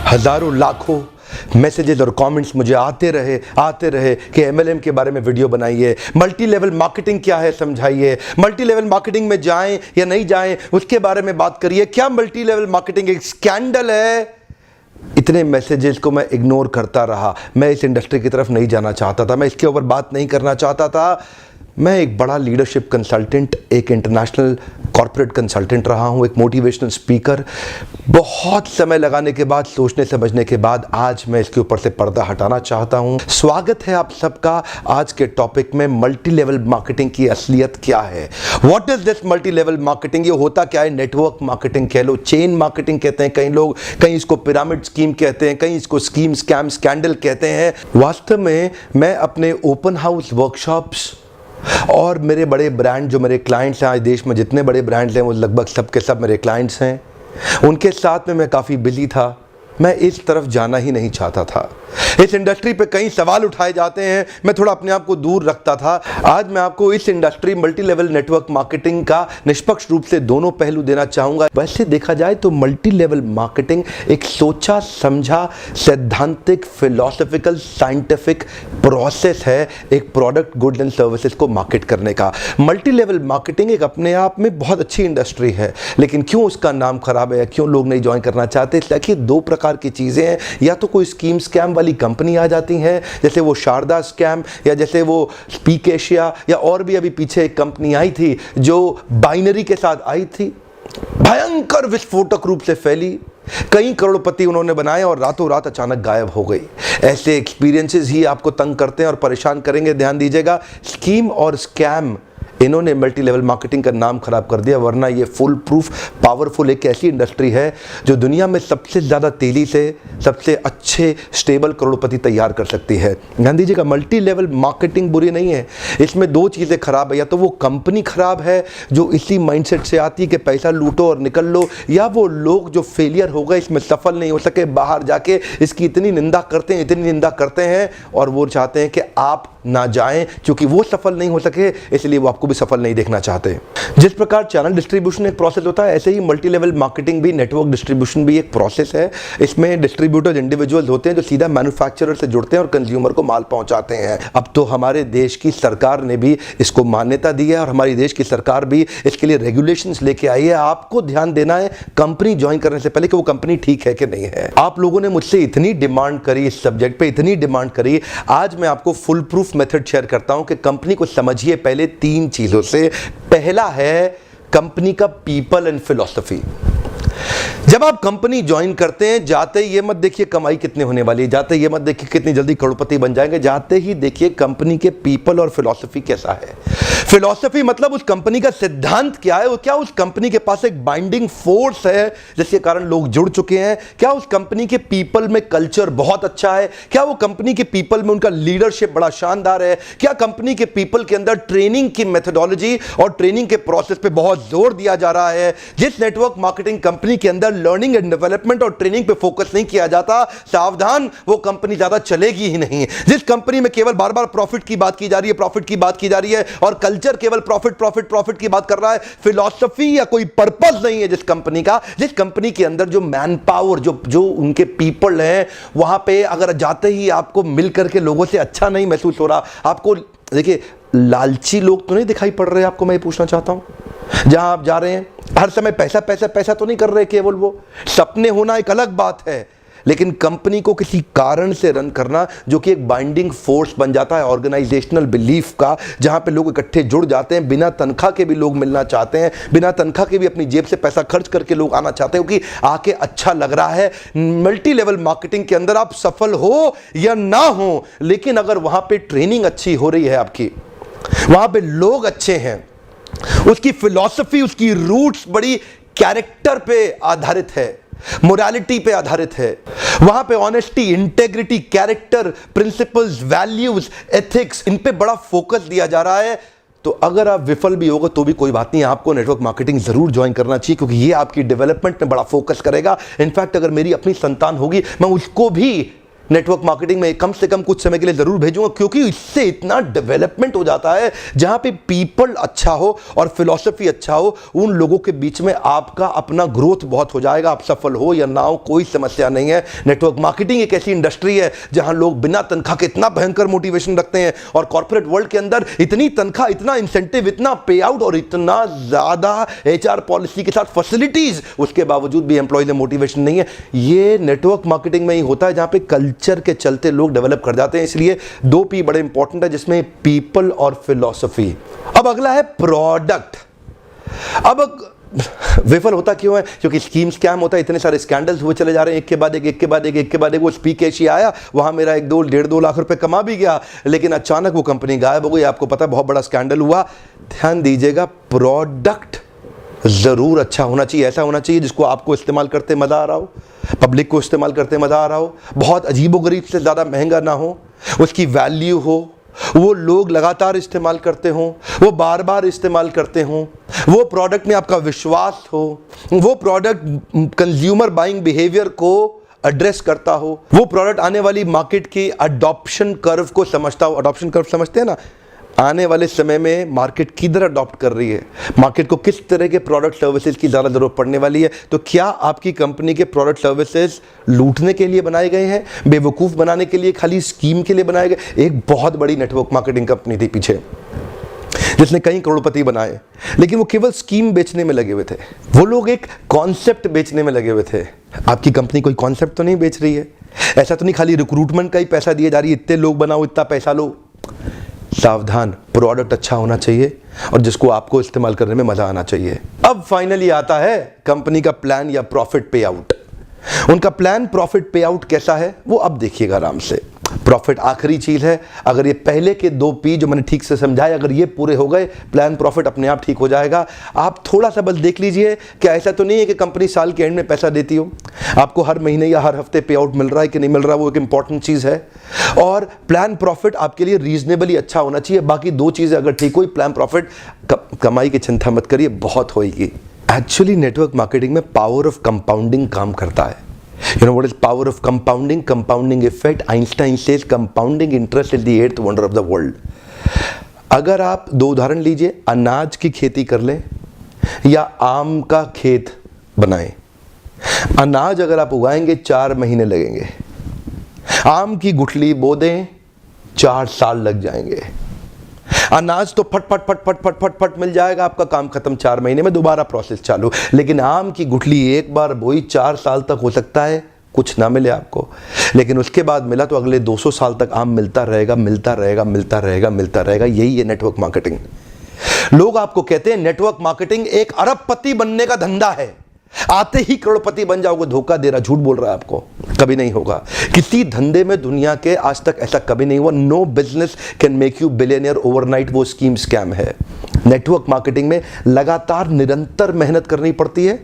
हज़ारों लाखों मैसेजेस और कमेंट्स मुझे आते रहे कि एमएलएम के बारे में वीडियो बनाइए, मल्टी लेवल मार्केटिंग क्या है समझाइए, मल्टी लेवल मार्केटिंग में जाएं या नहीं जाएं उसके बारे में बात करिए, क्या मल्टी लेवल मार्केटिंग एक स्कैंडल है। इतने मैसेजेस को मैं इग्नोर करता रहा। मैं इस इंडस्ट्री की तरफ नहीं जाना चाहता था, मैं इसके ऊपर बात नहीं करना चाहता था। मैं एक बड़ा लीडरशिप कंसल्टेंट, एक इंटरनेशनल कॉर्पोरेट कंसल्टेंट रहा हूं, एक मोटिवेशनल स्पीकर। बहुत समय लगाने के बाद, सोचने समझने के बाद आज मैं इसके ऊपर से पर्दा हटाना चाहता हूं। स्वागत है आप सबका आज के टॉपिक में, मल्टी लेवल मार्केटिंग की असलियत क्या है। What is this multi level marketing? ये होता क्या है? नेटवर्क मार्केटिंग कह लो, चेन मार्केटिंग कहते हैं कई लोग, कहीं इसको पिरामिड स्कीम कहते हैं, कहीं इसको स्कीम स्कैम स्कैंडल कहते हैं। वास्तव में मैं अपने ओपन हाउस वर्कशॉप्स और मेरे बड़े ब्रांड जो मेरे क्लाइंट्स हैं, आज देश में जितने बड़े ब्रांड्स हैं वो लगभग सब के सब मेरे क्लाइंट्स हैं, उनके साथ में मैं काफ़ी बिजी था। मैं इस तरफ जाना ही नहीं चाहता था। इस इंडस्ट्री पे कई सवाल उठाए जाते हैं, मैं थोड़ा अपने आप को दूर रखता था। आज मैं आपको इस industry multi level network marketing का निष्पक्ष रूप से दोनों पहलू देना चाहूँगा। वैसे देखा जाए तो मल्टी लेवल मार्केटिंग एक सोचा समझा सैद्धांतिक फिलोसॉफिकल साइंटिफिक प्रोसेस है एक प्रोडक्ट गुड्स एंड सर्विसेज को मार्केट करने का। मल्टी लेवल मार्केटिंग एक अपने आप में बहुत अच्छी इंडस्ट्री है, लेकिन क्यों उसका नाम खराब है, क्यों लोग नहीं ज्वाइन करना चाहते? देखिए, दो प्रकार की चीजें हैं। या तो कोई स्कीम स्कैम वाली कंपनी आ जाती है, जैसे वो शारदा स्कैम या जैसे वो स्पीक एशिया, या और भी अभी पीछे एक कंपनी आई थी जो बाइनरी के साथ आई थी, भयंकर विस्फोटक रूप से फैली, कई करोड़पति उन्होंने बनाए और रातों रात अचानक गायब हो गई। ऐसे एक्सपीरियंसेस ही आपको तंग करते हैं और परेशान करेंगे। ध्यान दीजिएगा, स्कीम और स्कैम इन्होंने मल्टी लेवल मार्केटिंग का नाम खराब कर दिया, वरना ये फुल प्रूफ पावरफुल एक ऐसी इंडस्ट्री है जो दुनिया में सबसे ज़्यादा तेजी से सबसे अच्छे स्टेबल करोड़पति तैयार कर सकती है। ध्यान दीजिएगा, मल्टी लेवल मार्केटिंग बुरी नहीं है, इसमें दो चीज़ें खराब है। या तो वो कंपनी खराब है जो इसी माइंडसेट से आती है कि पैसा लूटो और निकल लो, या वो लोग जो फेलियर हो गए, इसमें सफल नहीं हो सके, बाहर जाके इसकी इतनी निंदा करते हैं और वो चाहते हैं कि आप ना जाएं, क्योंकि वो सफल नहीं हो सके इसलिए वो आपको भी सफल नहीं देखना चाहते। जिस प्रकार चैनल डिस्ट्रीब्यूशन एक प्रोसेस होता है, ऐसे ही मल्टी लेवल मार्केटिंग भी, नेटवर्क डिस्ट्रीब्यूशन भी एक प्रोसेस है। इसमें डिस्ट्रीब्यूटर्स इंडिविजुअल्स होते हैं जो सीधा मैन्युफैक्चरर से जुड़ते हैं और कंज्यूमर को माल पहुंचाते हैं। अब तो हमारे देश की सरकार ने भी इसको मान्यता दी है और हमारी देश की सरकार भी इसके लिए रेगुलेशंस लेके आई है। आपको ध्यान देना है कंपनी ज्वाइन करने से पहले कि वो कंपनी ठीक है कि नहीं है। आप लोगों ने मुझसे इतनी डिमांड करी, इस सब्जेक्ट पे इतनी डिमांड करी, आज मैं आपको फुल प्रूफ मेथड शेयर करता हूं कि कंपनी को समझिए पहले तीन चीजों से। पहला है कंपनी का पीपल एंड फिलॉसफी। जब आप कंपनी ज्वाइन करते हैं, जाते ही ये मत देखिए कमाई कितने होने वाली है, जाते ही ये मत देखिए कितनी जल्दी करोड़पति बन जाएंगे, जाते ही देखिए कंपनी के पीपल और फिलॉसफी कैसा है। फिलॉसफी मतलब उस कंपनी का सिद्धांत क्या है, क्या उस कंपनी के पास एक बाइंडिंग फोर्स है जिसके कारण लोग जुड़ चुके हैं, क्या उस कंपनी के पीपल में कल्चर बहुत अच्छा है, क्या वो कंपनी के पीपल में उनका लीडरशिप बड़ा शानदार है, क्या कंपनी के पीपल के अंदर ट्रेनिंग की मेथोडोलॉजी और ट्रेनिंग के प्रोसेस पे बहुत जोर दिया जा रहा है। जिस नेटवर्क मार्केटिंग कंपनी के अंदर लर्निंग एंड डेवलपमेंट और ट्रेनिंग पे फोकस नहीं किया जाता, सावधान, वो कंपनी ज्यादा चलेगी ही नहीं। जिस कंपनी में केवल बार बार प्रॉफिट की बात की जा रही है, प्रॉफिट की बात की जा रही है और कल्चर केवल प्रॉफिट प्रॉफिट प्रॉफिट की बात कर रहा है, फिलॉसफी या कोई पर्पस नहीं है जिस कंपनी का, जिस कंपनी के अंदर जो मैन पावर, जो उनके पीपल हैं, वहां पे अगर जाते ही आपको मिल करके लोगों से अच्छा नहीं महसूस हो रहा, आपको देखिए लालची लोग तो नहीं दिखाई पड़ रहे आपको, मैं ये पूछना चाहता हूं। जहां आप जा रहे हैं हर समय पैसा पैसा पैसा तो नहीं कर रहे केवल, वो सपने होना एक अलग बात है, लेकिन कंपनी को किसी कारण से रन करना जो कि एक बाइंडिंग फोर्स बन जाता है ऑर्गेनाइजेशनल बिलीफ का, जहां पे लोग इकट्ठे जुड़ जाते हैं, बिना तनख्वाह के भी लोग मिलना चाहते हैं, बिना तनख्वाह के भी अपनी जेब से पैसा खर्च करके लोग आना चाहते हैं क्योंकि आके अच्छा लग रहा है। मल्टी लेवल मार्केटिंग के अंदर आप सफल हो या ना हो, लेकिन अगर वहां पे ट्रेनिंग अच्छी हो रही है आपकी, वहां पे लोग अच्छे हैं, उसकी फिलॉसफी, उसकी रूट्स बड़ी कैरेक्टर पे आधारित है, मोरालिटी पे आधारित है, वहां पे honesty, integrity, character, principles, values, ethics, इन पे बड़ा फोकस दिया जा रहा है, तो अगर आप विफल भी होगा तो भी कोई बात नहीं, आपको नेटवर्क मार्केटिंग जरूर ज्वाइन करना चाहिए क्योंकि ये आपकी डेवलपमेंट में बड़ा फोकस करेगा। इनफैक्ट अगर मेरी अपनी संतान होगी, मैं उसको भी नेटवर्क मार्केटिंग में कम से कम कुछ समय के लिए जरूर भेजूंगा, क्योंकि इससे इतना डेवलपमेंट हो जाता है जहां पे पीपल अच्छा हो और फिलॉसफी अच्छा हो, उन लोगों के बीच में आपका अपना ग्रोथ बहुत हो जाएगा। आप सफल हो या ना हो कोई समस्या नहीं है। नेटवर्क मार्केटिंग एक ऐसी इंडस्ट्री है जहां लोग बिना तनख्वाह के इतना भयंकर मोटिवेशन रखते हैं, और कॉर्पोरेट वर्ल्ड के अंदर इतनी तनख्वाह, इतना इंसेंटिव, इतना पे आउट और इतना ज्यादा एचआर पॉलिसी के साथ फैसिलिटीज, उसके बावजूद भी एम्प्लॉय में मोटिवेशन नहीं है। ये नेटवर्क मार्केटिंग में ही होता है, जहां पे कल्चर के चलते लोग डेवलप कर जाते हैं। इसलिए 2 P बड़े इंपॉर्टेंट है, जिसमें पीपल और फिलॉसफी। अब अगला है प्रोडक्ट। अब विफल होता क्यों है? क्योंकि स्कीम स्कैम होता है, इतने सारे स्कैंडल्स हुए चले जा रहे हैं, एक के बाद एक, एक के बाद एक, एक के बाद एक। वो स्पीक एशिया आया, वहां मेरा 1-2 लाख रुपए कमा भी गया, लेकिन अचानक वो कंपनी गायब हो गई। आपको पता है, बहुत बड़ा स्कैंडल हुआ। ध्यान दीजिएगा, प्रोडक्ट जरूर अच्छा होना चाहिए, ऐसा होना चाहिए जिसको आपको इस्तेमाल करते मजा आ रहा हो, पब्लिक को इस्तेमाल करते मजा आ रहा हो, बहुत अजीबोगरीब से ज्यादा महंगा ना हो, उसकी वैल्यू हो, वो लोग लगातार इस्तेमाल करते हों, वो बार बार इस्तेमाल करते हों, वो प्रोडक्ट में आपका विश्वास हो, वो प्रोडक्ट कंज्यूमर बाइंग बिहेवियर को एड्रेस करता हो, वो प्रोडक्ट आने वाली मार्केट की अडॉप्शन कर्व को समझता हो। अडॉप्शन कर्व समझते हैं ना? आने वाले समय में मार्केट किधर अडॉप्ट कर रही है, मार्केट को किस तरह के प्रोडक्ट सर्विसेज की ज़्यादा ज़रूरत पड़ने वाली है। तो क्या आपकी कंपनी के प्रोडक्ट सर्विसेज लूटने के लिए बनाए गए हैं, बेवकूफ़ बनाने के लिए, खाली स्कीम के लिए बनाए गए? एक बहुत बड़ी नेटवर्क मार्केटिंग कंपनी थी पीछे, जिसने कई करोड़पति बनाए, लेकिन वो केवल स्कीम बेचने में लगे हुए थे। वो लोग एक कॉन्सेप्ट बेचने में लगे हुए थे। आपकी कंपनी कोई कॉन्सेप्ट तो नहीं बेच रही है, ऐसा तो नहीं खाली रिक्रूटमेंट का ही पैसा दिया जा रही है, इतने लोग बनाओ, इतना पैसा लो। सावधान, प्रोडक्ट अच्छा होना चाहिए और जिसको आपको इस्तेमाल करने में मजा आना चाहिए। अब फाइनली आता है कंपनी का प्लान या प्रॉफिट पे आउट। उनका प्लान प्रॉफिट पे आउट कैसा है वो अब देखिएगा आराम से। प्रॉफिट आखिरी चीज है। अगर ये पहले के 2 P जो मैंने ठीक से समझाए, अगर ये पूरे हो गए, प्लान प्रॉफिट अपने आप ठीक हो जाएगा। आप थोड़ा सा बस देख लीजिए कि ऐसा तो नहीं है कि कंपनी साल के एंड में पैसा देती हो, आपको हर महीने या हर हफ्ते पे आउट मिल रहा है कि नहीं मिल रहा, वो एक इंपॉर्टेंट चीज है। और प्लान प्रॉफिट आपके लिए रीजनेबली अच्छा होना चाहिए। बाकी 2 चीजें अगर ठीक हुई, प्लान प्रॉफिट, कमाई की चिंता मत करिए, बहुत होगी। एक्चुअली नेटवर्क मार्केटिंग में पावर ऑफ कंपाउंडिंग काम करता है। You know what is power of compounding? Compounding effect. Einstein says compounding interest is the 8th wonder of the world. अगर आप 2 उदाहरण लीजिए, अनाज की खेती कर लें या आम का खेत बनाएं। अनाज अगर आप उगाएंगे 4 महीने लगेंगे, आम की गुठली बो दें 4 साल लग जाएंगे। अनाज तो फट फट फट फट फट फट फट मिल जाएगा, आपका काम खत्म, 4 महीने में दोबारा प्रोसेस चालू। लेकिन आम की गुठली एक बार बोई 4 साल तक हो सकता है कुछ ना मिले आपको, लेकिन उसके बाद मिला तो अगले 200 साल तक आम मिलता रहेगा, मिलता रहेगा, मिलता रहेगा, मिलता रहेगा। यही है नेटवर्क मार्केटिंग। लोग आपको कहते हैं नेटवर्क मार्केटिंग एक अरबपति बनने का धंधा है, आते ही करोड़पति बन जाओगे। धोखा दे रहा, झूठ बोल रहा है आपको, कभी नहीं होगा। किसी धंधे में दुनिया के आज तक ऐसा कभी नहीं हुआ। No business can make you billionaire overnight, वो स्कीम स्कैम है। नेटवर्क मार्केटिंग में लगातार निरंतर मेहनत करनी पड़ती है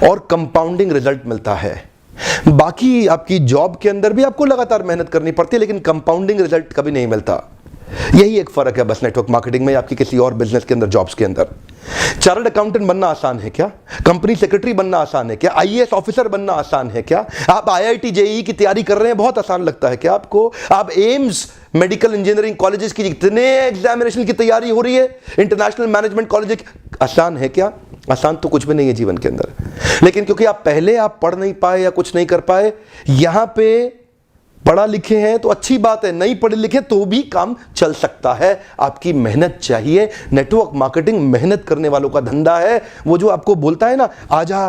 और कंपाउंडिंग रिजल्ट मिलता है। बाकी आपकी जॉब के अंदर भी आपको लगातार मेहनत करनी पड़ती है, लेकिन कंपाउंडिंग रिजल्ट कभी नहीं मिलता। यही एक फर्क है बस नेटवर्क मार्केटिंग में आपकी किसी और बिजनेस के अंदर, जॉब्स के अंदर। चार्टर्ड अकाउंटेंट बनना आसान है क्या? कंपनी सेक्रेटरी बनना आसान है क्या? IAS ऑफिसर बनना आसान है क्या? आप IIT JEE की तैयारी कर रहे हैं, बहुत आसान लगता है क्या आपको? आप एम्स मेडिकल इंजीनियरिंग कॉलेजेस की इतने एग्जामिनेशन की तैयारी हो रही है, इंटरनेशनल मैनेजमेंट कॉलेज, आसान है क्या? आसान तो कुछ भी नहीं है जीवन के अंदर। लेकिन क्योंकि आप पहले पढ़ नहीं पाए या कुछ नहीं कर पाए, यहां पे पढ़ा लिखे हैं तो अच्छी बात है, नहीं पढ़े लिखे तो भी काम चल सकता है। आपकी मेहनत चाहिए। नेटवर्क मार्केटिंग मेहनत करने वालों का धंधा है। वो जो आपको बोलता है ना, आजा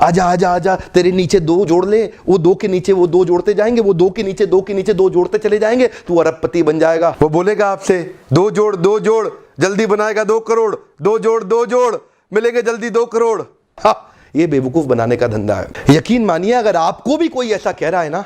आजा आजा आजा, तेरे नीचे 2 जोड़ ले, वो 2 के नीचे वो 2 जोड़ते जाएंगे, वो 2 के नीचे 2 के नीचे 2 जोड़ते चले जाएंगे, तू अरबपति बन जाएगा। वो बोलेगा आपसे 2 जोड़ 2 जोड़, जल्दी बनाएगा 2 करोड़, 2 जोड़ 2 जोड़, मिलेंगे जल्दी 2 करोड़। हाँ, ये बेवकूफ बनाने का धंधा है। यकीन मानिए, अगर आपको भी कोई ऐसा कह रहा है ना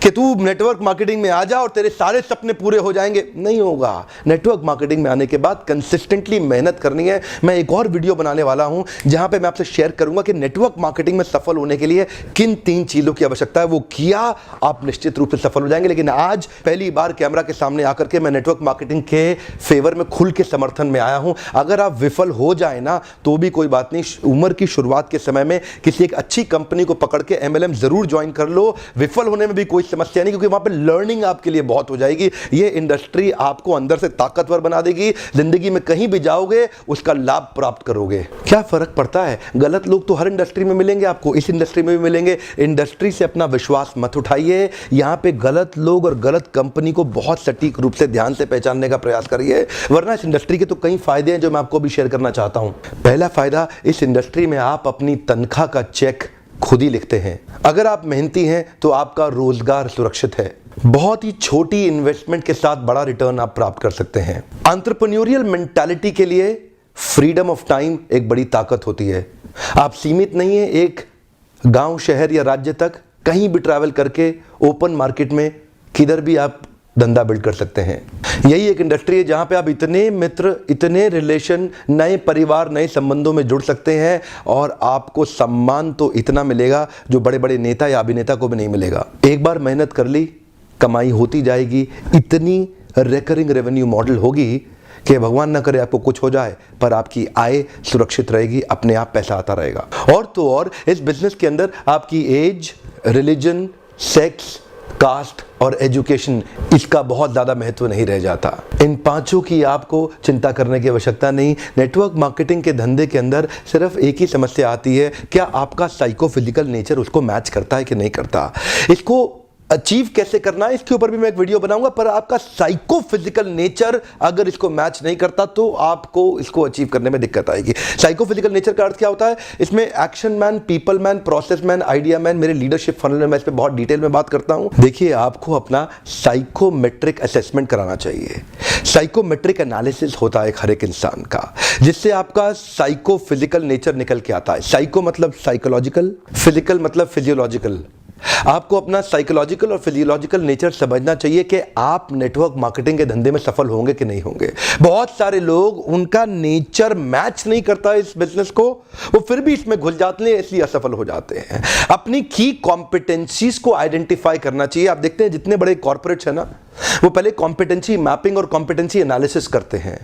कि तू नेटवर्क मार्केटिंग में आ जा और तेरे सारे सपने पूरे हो जाएंगे, नहीं होगा। नेटवर्क मार्केटिंग में आने के बाद कंसिस्टेंटली मेहनत करनी है। मैं एक और वीडियो बनाने वाला हूं जहां पे मैं आपसे शेयर करूंगा कि नेटवर्क मार्केटिंग में सफल होने के लिए किन 3 चीजों की आवश्यकता है। वो किया आप निश्चित रूप से सफल हो जाएंगे। लेकिन आज पहली बार कैमरा के सामने आकर के मैं नेटवर्क मार्केटिंग के फेवर में खुल के समर्थन में आया हूं। अगर आप विफल हो जाए ना तो भी कोई बात नहीं, उम्र की शुरुआत के समय में किसी एक अच्छी कंपनी को पकड़ के MLM जरूर ज्वाइन कर लो। विफल होने में भी भी कोई समस्या नहीं, क्योंकि वहां पे लर्निंग आपके लिए बहुत हो जाएगी। ये इंडस्ट्री आपको अंदर से ताकतवर बना देगी, जिंदगी में कहीं भी जाओगे उसका लाभ प्राप्त करोगे। क्या फर्क पड़ता है, गलत लोग तो हर इंडस्ट्री में मिलेंगे, आपको इस इंडस्ट्री में भी मिलेंगे। इंडस्ट्री से अपना विश्वास मत उठाइए, यहां पे गलत लोग और गलत कंपनी को बहुत सटीक रूप से ध्यान से पहचानने का प्रयास करिए, वरना इस इंडस्ट्री के तो कई फायदे हैं जो मैं आपको भी शेयर करना चाहता हूं। पहला फायदा, इस इंडस्ट्री में आप अपनी तनख्वाह का चेक खुद ही लिखते हैं। अगर आप मेहनती हैं तो आपका रोजगार सुरक्षित है। बहुत ही छोटी इन्वेस्टमेंट के साथ बड़ा रिटर्न आप प्राप्त कर सकते हैं। एंटरप्रेन्योरियल मेंटालिटी के लिए फ्रीडम ऑफ टाइम एक बड़ी ताकत होती है। आप सीमित नहीं है एक गांव, शहर या राज्य तक, कहीं भी ट्रैवल करके ओपन मार्केट में किधर भी आप धंधा बिल्ड कर सकते हैं। यही एक इंडस्ट्री है जहां पे आप इतने मित्र, इतने रिलेशन, नए परिवार, नए संबंधों में जुड़ सकते हैं और आपको सम्मान तो इतना मिलेगा जो बड़े बड़े नेता या अभिनेता को भी नहीं मिलेगा। एक बार मेहनत कर ली, कमाई होती जाएगी। इतनी रिकरिंग रेवेन्यू मॉडल होगी कि भगवान ना करे आपको कुछ हो जाए पर आपकी आय सुरक्षित रहेगी, अपने आप पैसा आता रहेगा। और तो और इस बिजनेस के अंदर आपकी एज, रिलीजन, सेक्स, कास्ट और एजुकेशन, इसका बहुत ज्यादा महत्व नहीं रह जाता। इन पांचों की आपको चिंता करने की आवश्यकता नहीं। नेटवर्क मार्केटिंग के धंधे के अंदर सिर्फ एक ही समस्या आती है, क्या आपका साइको फिजिकल नेचर उसको मैच करता है कि नहीं करता। इसको अचीव कैसे करना है इसके ऊपर भी मैं एक वीडियो बनाऊंगा, पर आपका साइको फिजिकल नेचर अगर इसको मैच नहीं करता तो आपको इसको अचीव करने में दिक्कत आएगी। साइको फिजिकल नेचर का अर्थ क्या होता है, इसमें action man, people man, process man, idea man, मेरे लीडरशिप फनल में मैं इस पर बहुत डिटेल में बात करता हूं। देखिए, आपको अपना साइकोमेट्रिक असेसमेंट कराना चाहिए। साइकोमेट्रिक एनालिसिस होता है हर एक इंसान का, जिससे आपका साइको फिजिकल नेचर निकल के आता है। साइको मतलब साइकोलॉजिकल, फिजिकल मतलब फिजियोलॉजिकल। आपको अपना साइकोलॉजिकल और फिजियोलॉजिकल नेचर समझना चाहिए कि आप नेटवर्क मार्केटिंग के धंधे में सफल होंगे कि नहीं होंगे। बहुत सारे लोग, उनका नेचर मैच नहीं करता इस बिजनेस को, वो फिर भी इसमें घुल जाते हैं, इसलिए असफल हो जाते हैं। अपनी की कॉम्पिटेंसीज को आइडेंटिफाई करना चाहिए। आप देखते हैं जितने बड़े कॉर्पोरेट्स हैं ना, वो पहले कॉम्पिटेंसी मैपिंग और कॉम्पिटेंसी एनालिसिस करते हैं।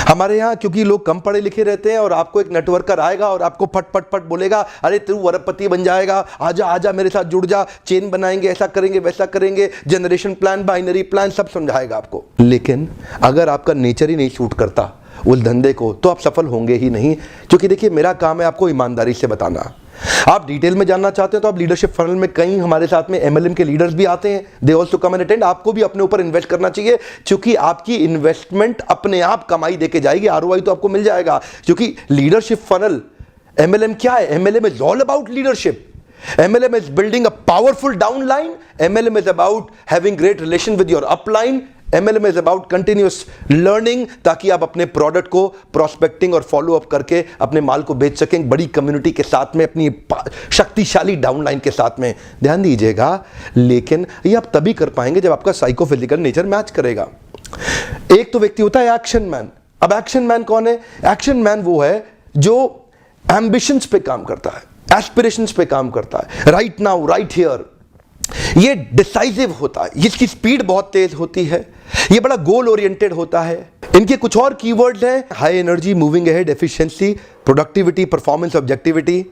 हमारे यहाँ क्योंकि लोग कम पढ़े लिखे रहते हैं और आपको एक नेटवर्कर आएगा और आपको फट फट फट बोलेगा, अरे तू अरबपति बन जाएगा, आजा आजा मेरे साथ जुड़ जा, चेन बनाएंगे, ऐसा करेंगे, वैसा करेंगे, जनरेशन प्लान, बाइनरी प्लान, सब समझाएगा आपको। लेकिन अगर आपका नेचर ही नहीं सूट करता उस धंधे को, तो आप सफल होंगे ही नहीं। क्योंकि देखिए, मेरा काम है आपको ईमानदारी से बताना। आप डिटेल में जानना चाहते हैं तो आप लीडरशिप फनल में, कई हमारे साथ में MLM के लीडर्स भी आते हैं, they also come and attend. आपको भी अपने ऊपर इन्वेस्ट करना चाहिए, क्योंकि आपकी इन्वेस्टमेंट अपने आप कमाई देके जाएगी, ROI तो आपको मिल जाएगा। क्योंकि लीडरशिप फनल, MLM क्या है, MLM is all about leadership. MLM is building a powerful downline. MLM is about having great relation with your upline. MLM is about continuous learning, ताकि आप अपने प्रोडक्ट को प्रोस्पेक्टिंग और फॉलो अप करके अपने माल को बेच सकें बड़ी कम्युनिटी के साथ में, अपनी शक्तिशाली डाउनलाइन के साथ में। ध्यान दीजिएगा, लेकिन ये आप तभी कर पाएंगे जब आपका साइको फिजिकल नेचर मैच करेगा। एक तो व्यक्ति होता है एक्शन मैन। अब एक्शन मैन कौन है? एक्शन मैन वो है जो एम्बिशंस पे काम करता है, एस्पिरेशंस पे काम करता है, राइट नाउ, राइट हियर। ये डिसाइसिव होता है, इसकी स्पीड बहुत तेज होती है, ये बड़ा गोल ओरिएंटेड होता है। इनके कुछ और कीवर्ड्स हैं, high energy, moving ahead, efficiency, productivity, performance, objectivity.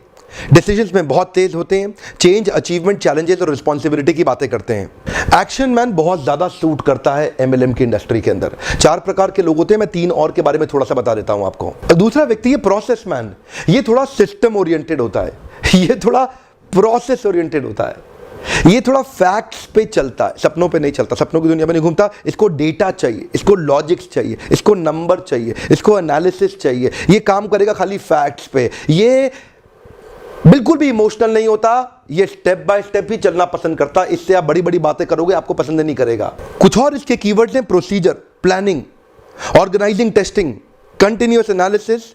Decisions में बहुत तेज होते हैं, चेंज, अचीवमेंट, चैलेंजेस और रिस्पॉन्सिबिलिटी की बातें करते हैं। एक्शन मैन बहुत ज्यादा सूट करता है MLM की इंडस्ट्री के अंदर। 4 प्रकार के लोग होते हैं, मैं 3 और के बारे में थोड़ा सा बता देता हूं आपको। दूसरा व्यक्ति है प्रोसेस मैन। ये थोड़ा सिस्टम ओरिएंटेड होता है, ये थोड़ा प्रोसेस ओरिएंटेड होता है, ये थोड़ा फैक्ट्स पे चलता है, सपनों पे नहीं चलता, सपनों की दुनिया में नहीं घूमता। इसको डेटा चाहिए, इसको लॉजिक्स चाहिए, इसको नंबर चाहिए, इसको एनालिसिस चाहिए। ये काम करेगा खाली फैक्ट्स पे। ये बिल्कुल भी इमोशनल नहीं होता, ये स्टेप बाय स्टेप ही चलना पसंद करता। इससे आप बड़ी बड़ी बातें करोगे, आपको पसंद नहीं करेगा। कुछ और इसके कीवर्ड्स हैं, procedure, planning, organising, testing, continuous analysis,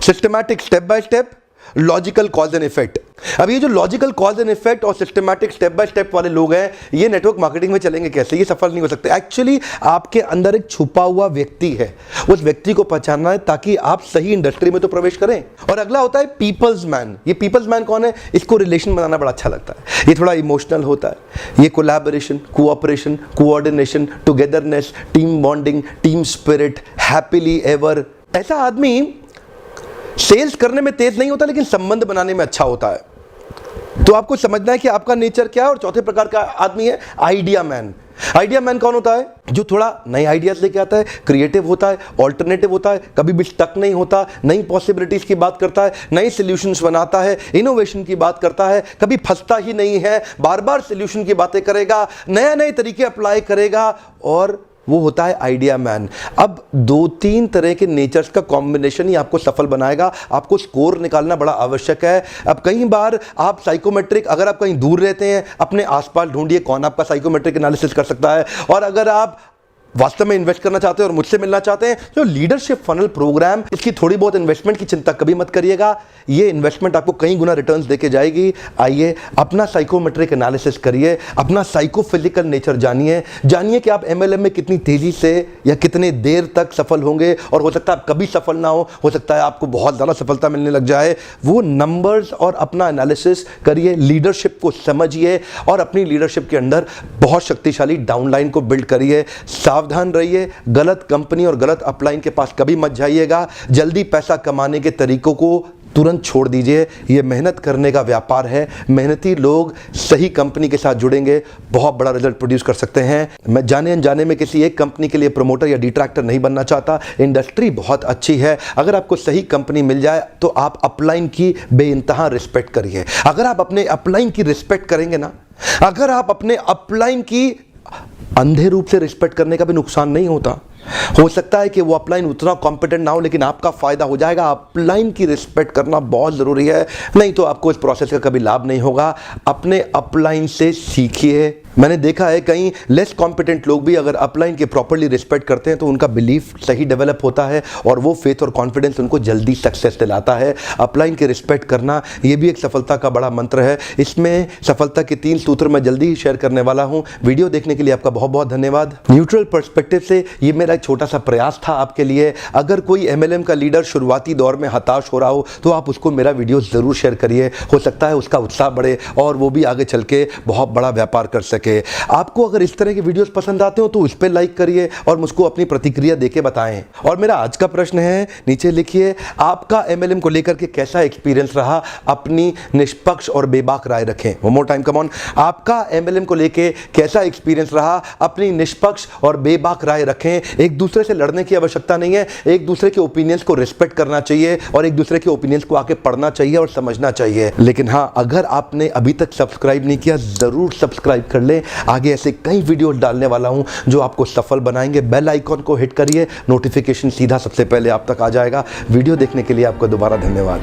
systematic step by step, logical cause and effect. अब ये जो लॉजिकल कॉज एंड इफेक्ट और सिस्टमैटिक स्टेप बाय स्टेप वाले लोग हैं, ये नेटवर्क मार्केटिंग में चलेंगे कैसे? ये सफल नहीं हो सकते। एक्चुअली आपके अंदर एक छुपा हुआ व्यक्ति है, उस व्यक्ति को पहचानना है ताकि आप सही इंडस्ट्री में तो प्रवेश करें। और अगला होता है पीपल्स मैन। ये पीपल्स मैन कौन है? इसको रिलेशन बनाना बड़ा अच्छा लगता है, ये थोड़ा इमोशनल होता है, ये collaboration, cooperation, coordination, togetherness, team bonding, team spirit, happily ever. ऐसा आदमी सेल्स करने में तेज नहीं होता, लेकिन संबंध बनाने में अच्छा होता है। तो आपको समझना है कि आपका नेचर क्या है। और चौथे प्रकार का आदमी है आइडिया मैन। आइडिया मैन कौन होता है? जो थोड़ा नए आइडियाज लेके आता है, क्रिएटिव होता है, ऑल्टरनेटिव होता है, कभी भी स्टक नहीं होता, नई पॉसिबिलिटीज की बात करता है, नई सॉल्यूशंस बनाता है, इनोवेशन की बात करता है, कभी फंसता ही नहीं है, बार बार सॉल्यूशन की बातें करेगा, नए नए तरीके अप्लाई करेगा, और वो होता है आइडिया मैन। अब 2-3 तरह के नेचर्स का कॉम्बिनेशन ही आपको सफल बनाएगा। आपको स्कोर निकालना बड़ा आवश्यक है। अब कई बार आप साइकोमेट्रिक, अगर आप कहीं दूर रहते हैं, अपने आसपास ढूंढिए कौन आपका साइकोमेट्रिक एनालिसिस कर सकता है। और अगर आप वास्तव में इन्वेस्ट करना चाहते हैं और मुझसे मिलना चाहते हैं, तो लीडरशिप फनल प्रोग्राम, इसकी थोड़ी बहुत इन्वेस्टमेंट की चिंता कभी मत करिएगा। ये इन्वेस्टमेंट आपको कई गुना रिटर्न्स देके जाएगी। आइए अपना साइकोमेट्रिक एनालिसिस करिए, अपना साइकोफिजिकल नेचर जानिए कि आप एमएलएम में कितनी तेजी से या कितने देर तक सफल होंगे। और हो सकता है आप कभी सफल ना हो सकता है आपको बहुत ज़्यादा सफलता मिलने लग जाए। वो नंबर्स और अपना एनालिसिस करिए, लीडरशिप को समझिए और अपनी लीडरशिप के अंदर बहुत शक्तिशाली डाउनलाइन को बिल्ड करिए। सावधान रहिए, गलत कंपनी और गलत अपलाइन के पास कभी मत जाइएगा। जल्दी पैसा कमाने के तरीकों को तुरंत छोड़ दीजिए। यह मेहनत करने का व्यापार है। मेहनती लोग सही कंपनी के साथ जुड़ेंगे, बहुत बड़ा रिजल्ट प्रोड्यूस कर सकते हैं। मैं जाने अनजाने में किसी एक कंपनी के लिए प्रमोटर या डिट्रैक्टर नहीं बनना चाहता। इंडस्ट्री बहुत अच्छी है। अगर आपको सही कंपनी मिल जाए तो आप अपलाइन की बेइंतहा रिस्पेक्ट करिए। अगर आप अपने अपलाइन की रिस्पेक्ट करेंगे ना, अगर आप अपने अपलाइन की अंधे रूप से रिस्पेक्ट करने का भी नुकसान नहीं होता। हो सकता है कि वो अपलाइन उतना कॉम्पिटेंट ना हो, लेकिन आपका फायदा हो जाएगा। अपलाइन की रिस्पेक्ट करना बहुत जरूरी है, नहीं तो आपको इस प्रोसेस का कभी लाभ नहीं होगा। अपने अपलाइन से सीखिए। मैंने देखा है कई लेस कॉम्पिटेंट लोग भी अगर अपलाइन के प्रॉपर्ली रिस्पेक्ट करते हैं तो उनका बिलीफ सही डेवलप होता है और वो फेथ और कॉन्फिडेंस उनको जल्दी सक्सेस दिलाता है। अपलाइन के रिस्पेक्ट करना ये भी एक सफलता का बड़ा मंत्र है। इसमें सफलता के 3 सूत्र मैं जल्दी ही शेयर करने वाला हूं। वीडियो देखने के लिए आपका बहुत बहुत धन्यवाद। न्यूट्रल पर्सपेक्टिव से ये मेरा एक छोटा सा प्रयास था आपके लिए। अगर कोई एमएलएम का लीडर शुरुआती दौर में हताश हो रहा हो तो आप उसको मेरा वीडियो जरूर शेयर करिए। हो सकता है उसका उत्साह बढ़े और वो भी आगे चल के बहुत बड़ा व्यापार कर सके। आपको अगर इस तरह के वीडियोस पसंद आते हो तो उस पर लाइक करिए और मुझको अपनी प्रतिक्रिया देके बताएं। और मेरा आज का प्रश्न है, नीचे लिखिए, आपका एमएलएम को लेकर के कैसा एक्सपीरियंस रहा? अपनी निष्पक्ष और बेबाक राय रखें। One more time, come on. आपका एमएलएम को लेकर कैसा एक्सपीरियंस रहा? अपनी निष्पक्ष और बेबाक राय रखें। एक दूसरे से लड़ने की आवश्यकता नहीं है। एक दूसरे के ओपिनियंस को रिस्पेक्ट करना चाहिए और एक दूसरे के ओपिनियंस को आके पढ़ना चाहिए और समझना चाहिए। लेकिन हाँ, अगर आपने अभी तक सब्सक्राइब नहीं किया, जरूर सब्सक्राइब कर लें। आगे ऐसे कई वीडियो डालने वाला हूं जो आपको सफल बनाएंगे। बेल आइकॉन को हिट करिए, नोटिफिकेशन सीधा सबसे पहले आप तक आ जाएगा। वीडियो देखने के लिए आपका दोबारा धन्यवाद।